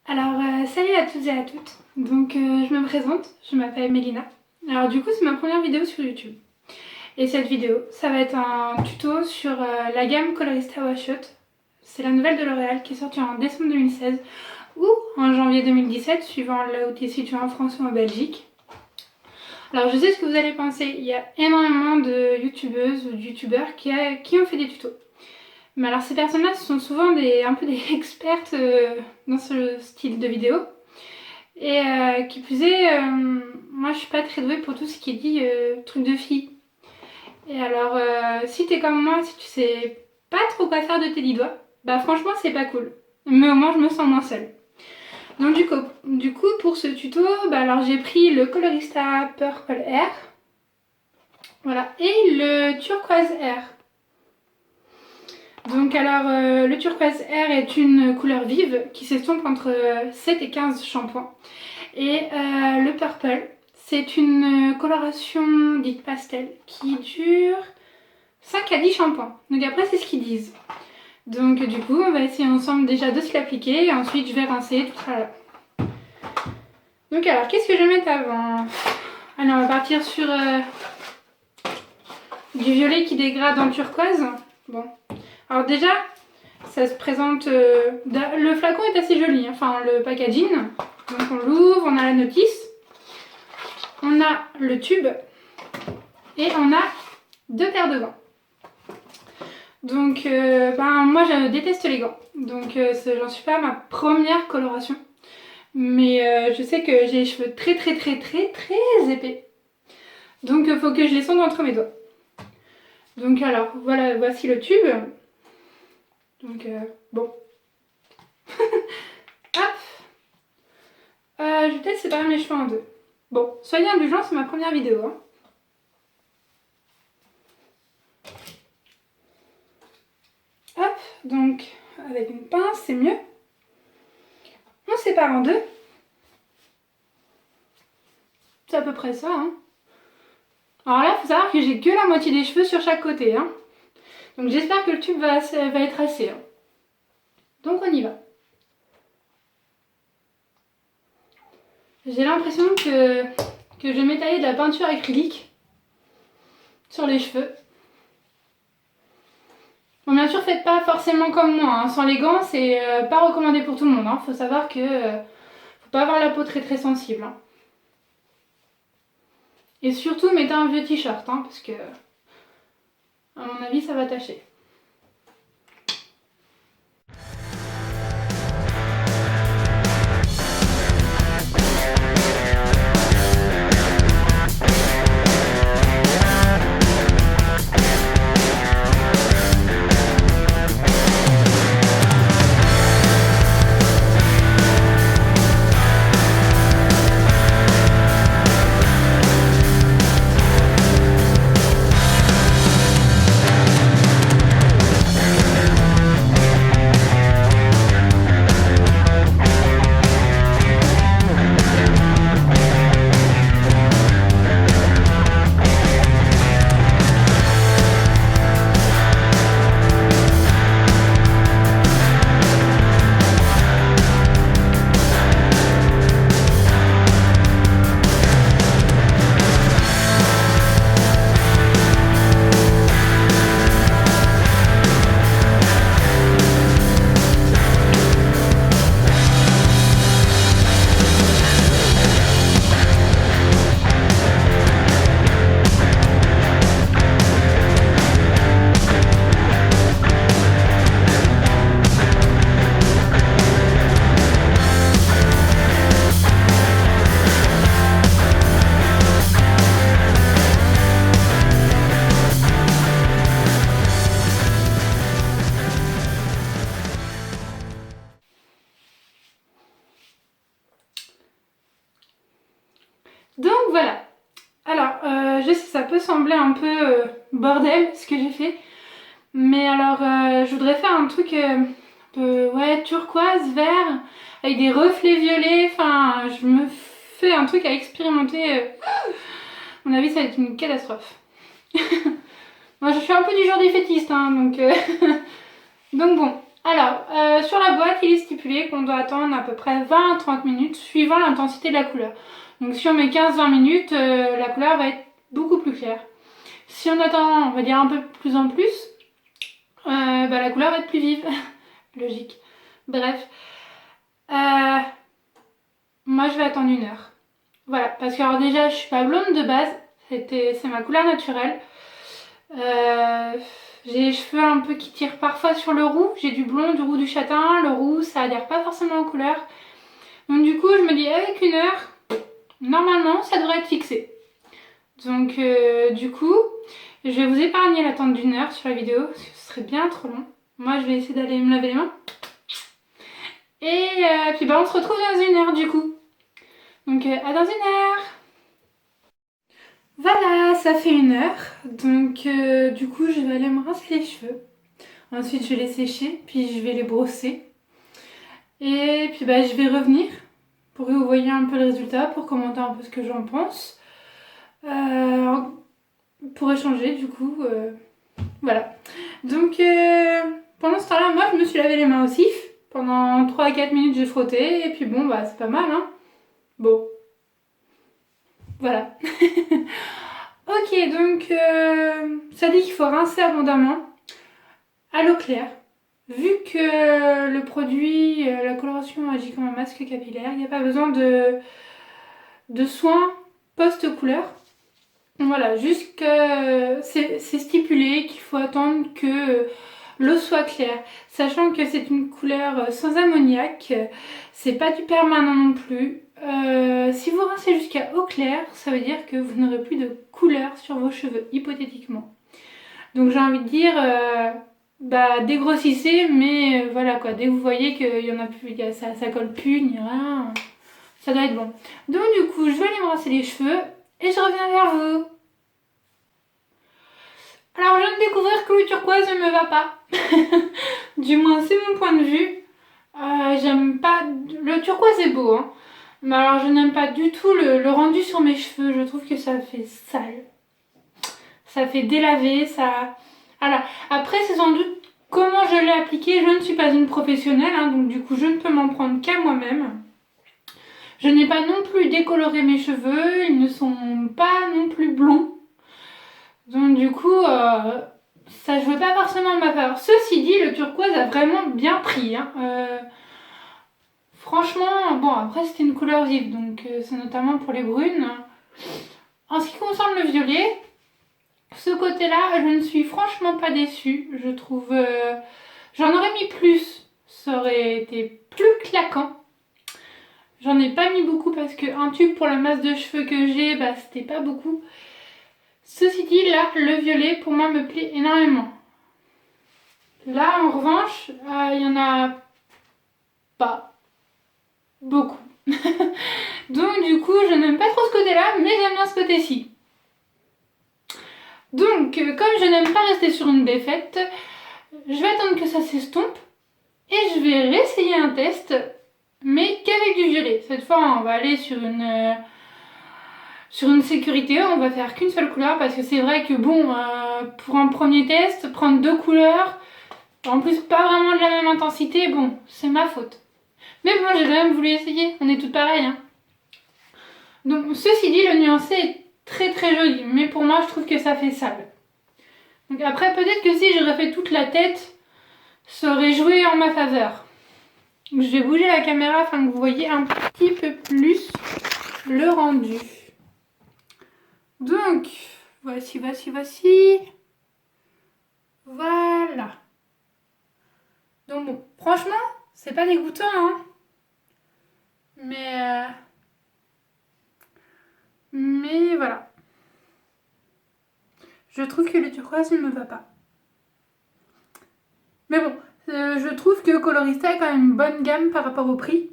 Salut à tous et à toutes. Je me présente, je m'appelle Mélina. Alors du coup, c'est ma première vidéo sur YouTube. Et cette vidéo, ça va être un tuto sur la gamme Colorista Wash Out. C'est la nouvelle de L'Oréal qui est sortie en décembre 2016 ou en janvier 2017, suivant là où tu es situé en France ou en Belgique. Alors je sais ce que vous allez penser, il y a énormément de youtubeuses ou de youtubeurs qui ont fait des tutos. Mais alors ces personnes-là sont souvent un peu des expertes dans ce style de vidéo. Et qui plus est, moi je suis pas très douée pour tout ce qui est dit truc de fille. Et alors si t'es comme moi, si tu sais pas trop quoi faire de tes 10 doigts, bah franchement c'est pas cool. Mais au moins je me sens moins seule. Donc du coup pour ce tuto, alors j'ai pris le Colorista Purple Air. Voilà, et le Turquoise Air. Le Turquoise Air est une couleur vive qui s'estompe entre 7 et 15 shampoings. Et le Purple, c'est une coloration dite pastel qui dure 5 à 10 shampoings. Donc après, c'est ce qu'ils disent. Donc du coup, on va essayer ensemble déjà de se l'appliquer et ensuite je vais rincer tout ça là. Donc alors, qu'est-ce que je vais mettre avant? Alors, on va partir sur du violet qui dégrade en turquoise. Bon. Alors déjà, ça se présente... le flacon est assez joli, hein, enfin le packaging. Donc on l'ouvre, on a la notice, on a le tube et on a 2 paires de gants. Donc moi je déteste les gants, donc j'en suis pas à ma première coloration. Mais je sais que j'ai les cheveux très épais. Donc il faut que je les sonde entre mes doigts. Donc alors voilà, voici le tube. Donc bon. Hop. Je vais peut-être séparer mes cheveux en deux. Bon, soyez indulgents, c'est ma première vidéo. Hein. Hop, donc avec une pince, c'est mieux. On sépare en deux. C'est à peu près ça. Hein. Alors là, il faut savoir que j'ai que la moitié des cheveux sur chaque côté. Hein. Donc j'espère que le tube va être assez. Hein. Donc on y va. J'ai l'impression que je vais m'étaler de la peinture acrylique sur les cheveux. Bon, bien sûr, faites pas forcément comme moi. Hein. Sans les gants, c'est pas recommandé pour tout le monde. Hein. Faut savoir que faut pas avoir la peau très sensible. Hein. Et surtout, mettez un vieux t-shirt, hein, parce que à mon avis, ça va tacher. Donc voilà. Alors, je sais, ça peut sembler un peu bordel ce que j'ai fait. Mais alors, je voudrais faire un truc un peu turquoise, vert, avec des reflets violets. Enfin, je me fais un truc à expérimenter. À mon avis, ça va être une catastrophe. Moi, je suis un peu du genre défaitiste, hein, donc bon. Alors, sur la boîte, il est stipulé qu'on doit attendre à peu près 20 à 30 minutes suivant l'intensité de la couleur. Donc si on met 15-20 minutes, la couleur va être beaucoup plus claire. Si on attend, on va dire un peu plus en plus, la couleur va être plus vive. Logique. Bref. Moi, je vais attendre 1 heure. Voilà, parce que alors déjà, je suis pas blonde de base. C'est ma couleur naturelle. J'ai les cheveux un peu qui tirent parfois sur le roux. J'ai du blond, du roux, du châtain. Le roux, ça adhère pas forcément aux couleurs. Donc du coup, je me dis avec 1 heure, normalement, ça devrait être fixé. Donc du coup, je vais vous épargner l'attente d'1 heure sur la vidéo, parce que ce serait bien trop long. Moi, je vais essayer d'aller me laver les mains. Et puis on se retrouve dans 1 heure du coup. Donc à dans 1 heure. Voilà, ça fait 1 heure. Donc du coup, je vais aller me rincer les cheveux. Ensuite, je vais les sécher, puis je vais les brosser. Et puis je vais revenir pour que vous voyez un peu le résultat, pour commenter un peu ce que j'en pense. Pour échanger du coup. Voilà. Donc pendant ce temps-là, moi je me suis lavé les mains aussi. Pendant 3 à 4 minutes j'ai frotté. Et puis bon c'est pas mal hein. Bon. Voilà. Ok, donc ça dit qu'il faut rincer abondamment à l'eau claire. Vu que le produit, la coloration agit comme un masque capillaire, il n'y a pas besoin de soins post-couleur. Voilà, juste que c'est stipulé qu'il faut attendre que l'eau soit claire. Sachant que c'est une couleur sans ammoniac, c'est pas du permanent non plus. Si vous rincez jusqu'à eau claire, ça veut dire que vous n'aurez plus de couleur sur vos cheveux, hypothétiquement. Donc j'ai envie de dire, dégrossissez, mais voilà quoi, dès que vous voyez qu'il y en a plus, ça colle plus, ni rien, ça doit être bon. Donc du coup, je vais aller me rincer les cheveux et je reviens vers vous. Alors je viens de découvrir que le turquoise ne me va pas. Du moins c'est mon point de vue. J'aime pas... Le turquoise est beau hein. Mais alors je n'aime pas du tout le rendu sur mes cheveux. Je trouve que ça fait sale. Ça fait délavé, ça... Alors après c'est sans doute comment je l'ai appliqué. Je ne suis pas une professionnelle hein, donc du coup je ne peux m'en prendre qu'à moi-même. Je n'ai pas non plus décoloré mes cheveux. Ils ne sont pas non plus blonds. Donc du coup, ça jouait pas forcément en ma faveur. Ceci dit, le turquoise a vraiment bien pris. Hein. Franchement, bon après c'était une couleur vive, donc c'est notamment pour les brunes. En ce qui concerne le violet, ce côté-là, je ne suis franchement pas déçue. Je trouve... j'en aurais mis plus, ça aurait été plus claquant. J'en ai pas mis beaucoup parce qu'un tube pour la masse de cheveux que j'ai, c'était pas beaucoup. Ceci dit, là, le violet, pour moi, me plaît énormément. Là, en revanche, il y en a pas beaucoup. Donc, du coup, je n'aime pas trop ce côté-là, mais j'aime bien ce côté-ci. Donc, comme je n'aime pas rester sur une défaite, je vais attendre que ça s'estompe et je vais réessayer un test, mais qu'avec du violet. Cette fois, on va aller sur une sécurité, on va faire qu'une seule couleur parce que c'est vrai que bon, pour un premier test, prendre 2 couleurs, en plus pas vraiment de la même intensité, bon, c'est ma faute. Mais bon, j'ai quand même voulu essayer, on est toutes pareilles. Hein. Donc ceci dit, le nuancé est très très joli, mais pour moi je trouve que ça fait sale. Donc après peut-être que si j'aurais fait toute la tête, ça aurait joué en ma faveur. Donc, je vais bouger la caméra afin que vous voyez un petit peu plus le rendu. Donc, voici. Voilà. Donc bon, franchement, c'est pas dégoûtant, hein. Mais voilà. Je trouve que le turquoise ne me va pas. Mais bon, je trouve que Colorista est quand même une bonne gamme par rapport au prix.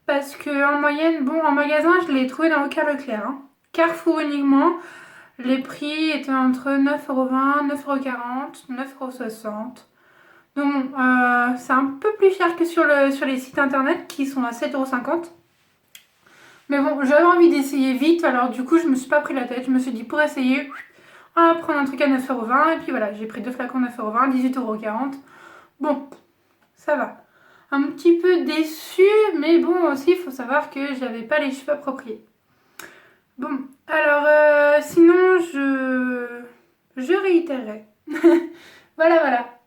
Parce que en moyenne, bon, en magasin, je l'ai trouvé dans aucun Leclerc. Hein. Carrefour uniquement. Les prix étaient entre 9,20€, 9,40€, 9,60€. Donc c'est un peu plus cher que sur les sites internet qui sont à 7,50€. Mais bon, j'avais envie d'essayer vite, alors du coup je me suis pas pris la tête. Je me suis dit pour essayer, on va prendre un truc à 9,20€ et puis voilà, j'ai pris 2 flacons 9,20€, 18,40€. Bon, ça va. Un petit peu déçue, mais bon aussi il faut savoir que j'avais pas les cheveux appropriés. Bon, alors sinon je réitérerai. Voilà.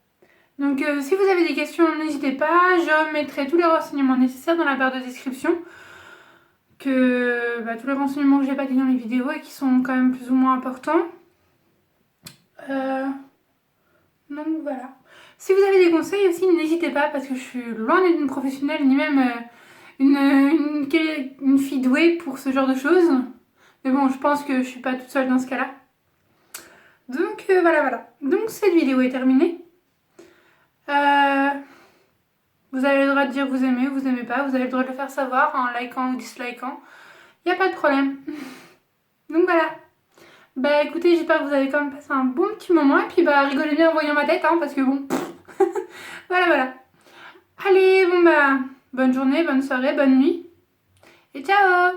Donc si vous avez des questions, n'hésitez pas, je mettrai tous les renseignements nécessaires dans la barre de description. Tous les renseignements que j'ai pas dit dans les vidéos et qui sont quand même plus ou moins importants. Donc voilà. Si vous avez des conseils aussi, n'hésitez pas parce que je suis loin d'être une professionnelle ni même une fille douée pour ce genre de choses. Mais bon, je pense que je suis pas toute seule dans ce cas-là. Donc voilà. Donc cette vidéo est terminée. Vous avez le droit de dire vous aimez ou vous aimez pas. Vous avez le droit de le faire savoir en likant ou dislikant. Il n'y a pas de problème. Donc voilà. Bah écoutez, j'espère que vous avez quand même passé un bon petit moment. Et puis rigolez bien en voyant ma tête, hein, parce que bon. Voilà. Allez, bon bonne journée, bonne soirée, bonne nuit. Et ciao!